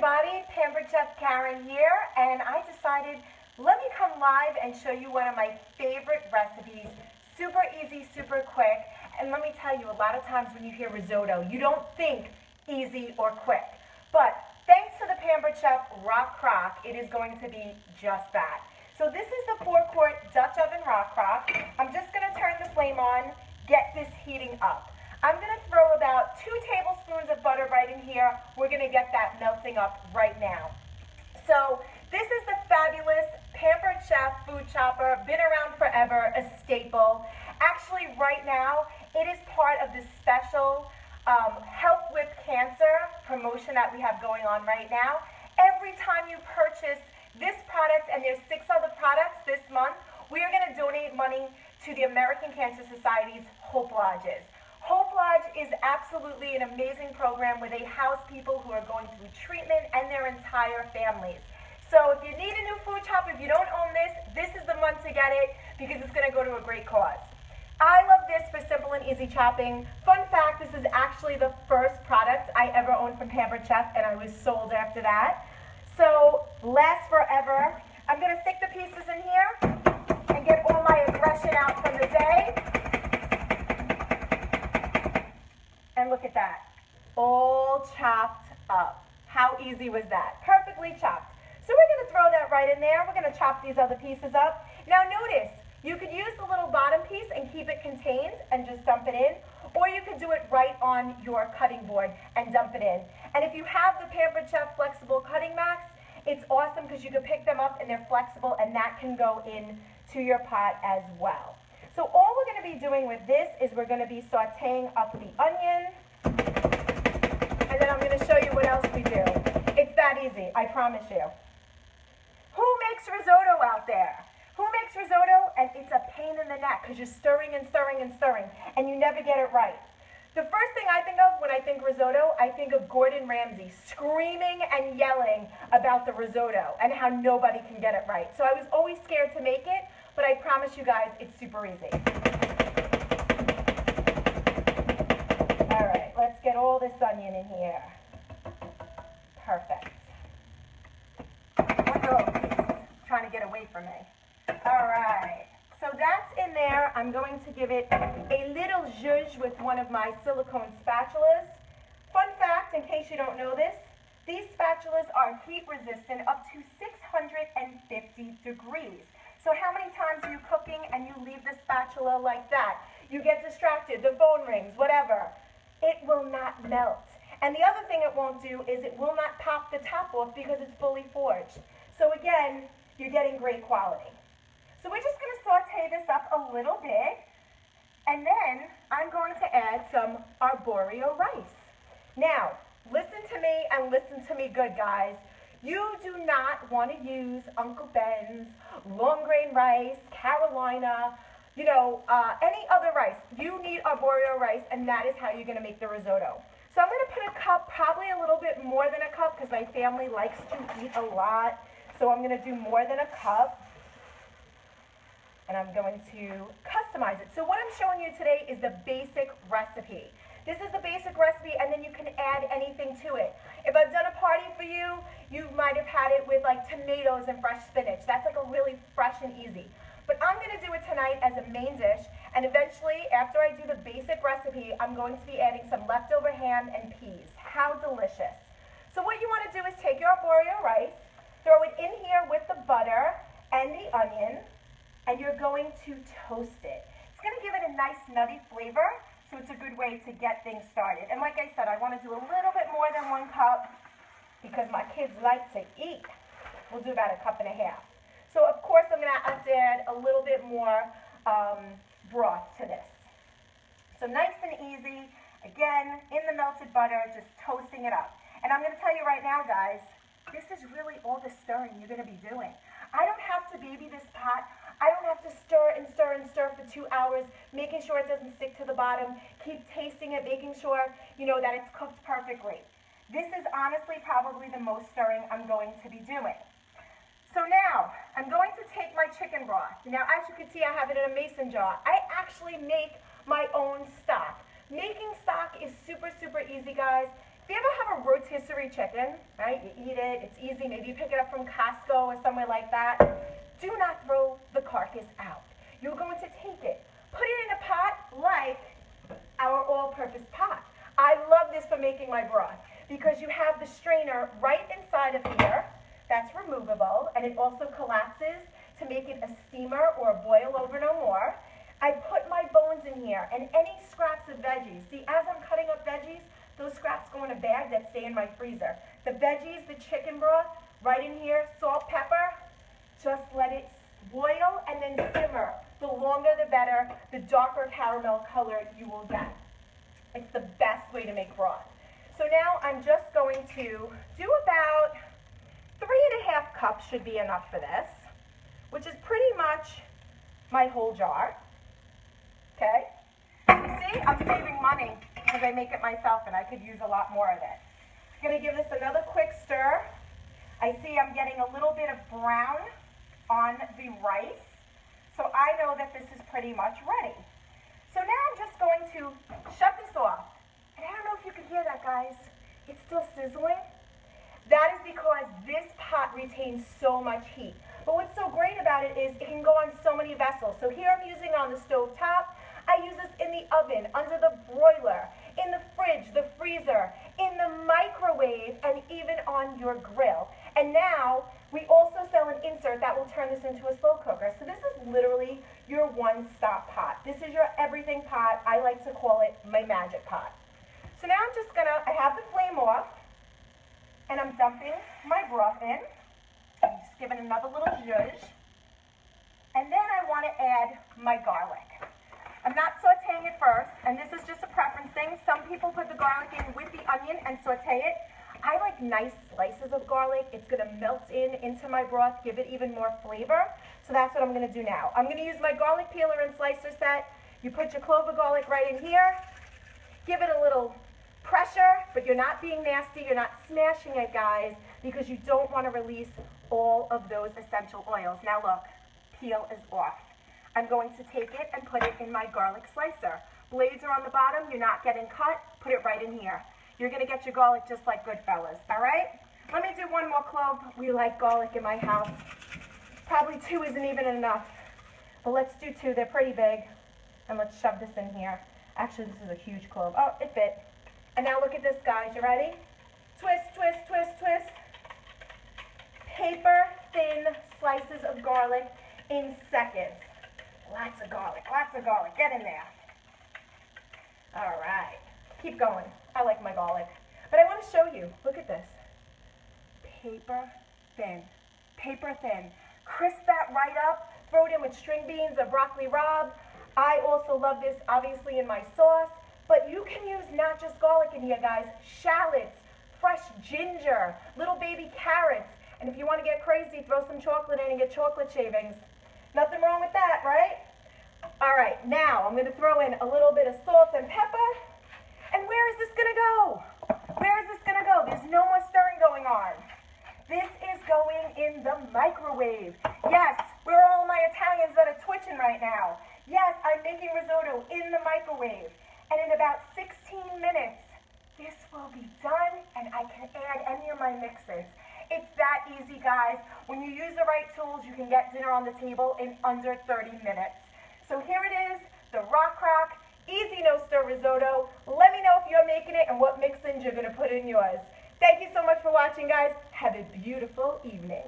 everybody, Pampered Chef Karen here, and I decided let me come live and show you one of my favorite recipes. Super easy, super quick, and let me tell you, a lot of times when you hear risotto, you don't think easy or quick. But thanks to the Pampered Chef Rock Crock, it is going to be just that. So this is the 4-quart Dutch oven rock crock. I'm just going to turn the flame on, get this heating up. I'm going to throw about 2 tablespoons of butter right in here. We're going to get that melting up right now. So this is the fabulous Pampered Chef food chopper, been around forever, a staple. Actually, right now, it is part of the special Help with Cancer promotion that we have going on right now. Every time you purchase this product, and there's 6 other products this month, we are going to donate money to the American Cancer Society's Hope Lodges. Hope Lodge is absolutely an amazing program where they house people who are going through treatment and their entire families. So if you need a new food chopper, if you don't own this, this is the month to get it because it's going to go to a great cause. I love this for simple and easy chopping. Fun fact, this is actually the first product I ever owned from Pampered Chef, and I was sold after that. So lasts forever. I'm going to stick the pieces in here and get all my aggression out from the day. And look at that, all chopped up. How easy was that? Perfectly chopped. So we're going to throw that right in there. We're going to chop these other pieces up. Now notice, you could use the little bottom piece and keep it contained and just dump it in, or you could do it right on your cutting board and dump it in. And if you have the Pampered Chef Flexible Cutting Mats, it's awesome because you can pick them up and they're flexible, and that can go into your pot as well. So all we're going to be doing with this is we're going to be sauteing up the onion, and then I'm going to show you what else we do. It's that easy, I promise you. Who makes risotto out there? Who makes risotto? And it's a pain in the neck because you're stirring and stirring and stirring, and you never get it right. The first thing I think of when I think risotto, I think of Gordon Ramsay screaming and yelling about the risotto and how nobody can get it right. So I was always scared to make it, but I promise you guys, it's super easy. All right, let's get all this onion in here. Perfect. One little piece, trying to get away from me. All right, so that's in there. I'm going to give it a little zhuzh with one of my silicone spatulas. Fun fact, in case you don't know this, these spatulas are heat resistant up to 650 degrees. So how many times are you cooking and you leave the spatula like that? You get distracted, the phone rings, whatever. It will not melt. And the other thing it won't do is it will not pop the top off because it's fully forged. So again, you're getting great quality. So we're just going to saute this up a little bit, and then I'm going to add some arborio rice. Now, listen to me and listen to me good, guys. You do not want to use Uncle Ben's, long grain rice, Carolina, any other rice. You need arborio rice, and that is how you're going to make the risotto. So I'm going to put a cup, probably a little bit more than a cup, because my family likes to eat a lot. So I'm going to do more than a cup, and I'm going to customize it. So what I'm showing you today is the basic recipe. This is the basic recipe, and then you can add anything to it. If I've done a party for you, you might have had it with like tomatoes and fresh spinach. That's like a really fresh and easy. But I'm going to do it tonight as a main dish, and eventually, after I do the basic recipe, I'm going to be adding some leftover ham and peas. How delicious. So what you want to do is take your arborio rice, throw it in here with the butter and the onion, and you're going to toast it. It's going to give it a nice nutty flavor. So it's a good way to get things started. And like I said, I want to do a little bit more than 1 cup because my kids like to eat. We'll do about 1.5 cups. So of course I'm going to have to add a little bit more broth to this. So nice and easy. Again, in the melted butter, just toasting it up. And I'm going to tell you right now, guys, this is really all the stirring you're going to be doing. I don't have to baby this pot. I don't have to stir and stir and stir for 2 hours, making sure it doesn't stick to the bottom, keep tasting it, making sure, that it's cooked perfectly. This is honestly probably the most stirring I'm going to be doing. So now, I'm going to take my chicken broth. Now, as you can see, I have it in a mason jar. I actually make my own stock. Making stock is super, super easy, guys. If you ever have a rotisserie chicken, right? You eat it, it's easy. Maybe you pick it up from Costco or somewhere like that. Do not throw the carcass out. You're going to take it, put it in a pot like our all-purpose pot. I love this for making my broth because you have the strainer right inside of here. That's removable, and it also collapses to make it a steamer or a boil over no more. I put my bones in here and any scraps of veggies. See, as I'm cutting up veggies, those scraps go in a bag that stay in my freezer. The veggies, the chicken broth, right in here, salt, pepper. Just let it boil and then simmer. The longer the better, the darker caramel color you will get. It's the best way to make broth. So now I'm just going to do about 3½ cups should be enough for this, which is pretty much my whole jar. Okay? You see, I'm saving money because I make it myself and I could use a lot more of it. I'm going to give this another quick stir. I see I'm getting a little bit of brown on the rice, so I know that this is pretty much ready. So now I'm just going to shut this off. And I don't know if you can hear that, guys. It's still sizzling. That is because this pot retains so much heat. But what's so great about it is it can go on so many vessels. So here I'm using on the stove top. I use this in the oven, under the broiler, in the fridge, the freezer, in the microwave, and even on your grill. And now we also sell an insert that will turn this into a slow cooker. So this is literally your one-stop pot. This is your everything pot. I like to call it my magic pot. So now I'm just gonna, I have the flame off, and I'm dumping my broth in. I'm just giving another little zhuzh. And then I want to add my garlic. I'm not sauteing it first, and this is just a preference thing. Some people put the garlic in with the onion and saute it. I like nice slices of garlic. It's going to melt into my broth, give it even more flavor. So that's what I'm going to do now. I'm going to use my garlic peeler and slicer set. You put your clove of garlic right in here. Give it a little pressure, but you're not being nasty. You're not smashing it, guys, because you don't want to release all of those essential oils. Now look, peel is off. I'm going to take it and put it in my garlic slicer. Blades are on the bottom. You're not getting cut. Put it right in here. You're going to get your garlic just like Goodfellas, all right? Let me do one more clove. We like garlic in my house. Probably 2 isn't even enough, but let's do 2. They're pretty big, and let's shove this in here. Actually, this is a huge clove. Oh, it fit. And now look at this, guys. You ready? Twist, twist, twist, twist. Paper thin slices of garlic in seconds. Lots of garlic, lots of garlic. Get in there. All right. Keep going. I like my garlic. But I want to show you. Look at this. Paper thin. Paper thin. Crisp that right up. Throw it in with string beans or broccoli rabe. I also love this, obviously, in my sauce. But you can use not just garlic in here, guys. Shallots, fresh ginger, little baby carrots. And if you want to get crazy, throw some chocolate in and get chocolate shavings. Nothing wrong with that, right? All right, now I'm going to throw in a little bit of salt and pepper. And where is this going to go? Where is this going to go? There's no more stirring going on. This is going in the microwave. Yes, where are all my Italians that are twitching right now? Yes, I'm making risotto in the microwave. And in about 16 minutes, this will be done, and I can add any of my mixes. It's that easy, guys. When you use the right tools, you can get dinner on the table in under 30 minutes. So here it is, the Rock Rock Easy No Stir Risotto. Let me know if you're making it and what mix-ins you're going to put in yours. Thank you so much for watching, guys. Have a beautiful evening.